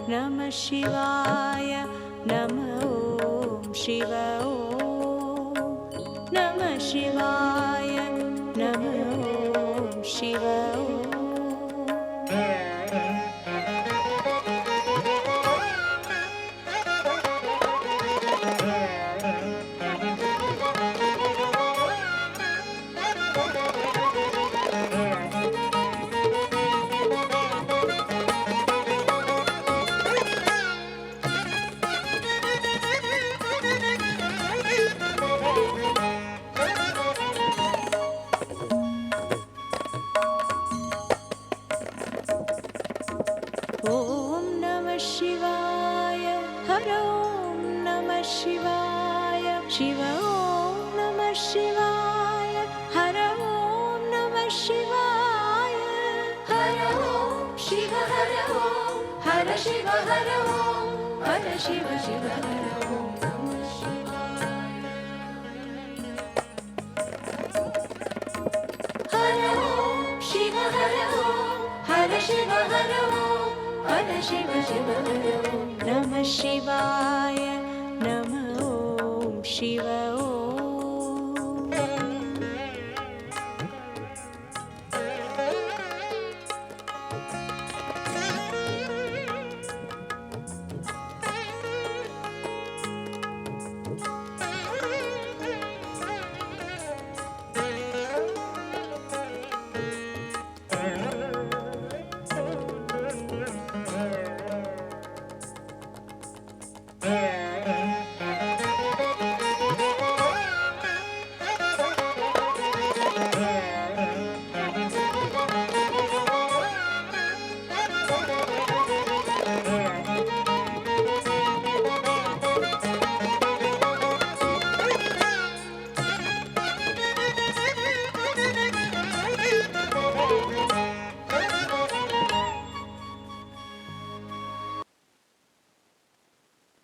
नमः शिवाय नमः ॐ शिव ॐ नमः शिवाय नमः ॐ शिव ॐ ॐ नमः शिवाय हर ॐ नमः शिवाय शिव ॐ नमः शिवाय हर ॐ नमः शिवाय हर ॐ शिव हर ॐ हर शिव हर ॐ हर शिव शिव हर ॐ नमः शिवाय हर ॐ शिव हर ॐ हर शिव हर ॐ हर शिव शिव हर ॐ नमः शिवाय नमः ॐ शिव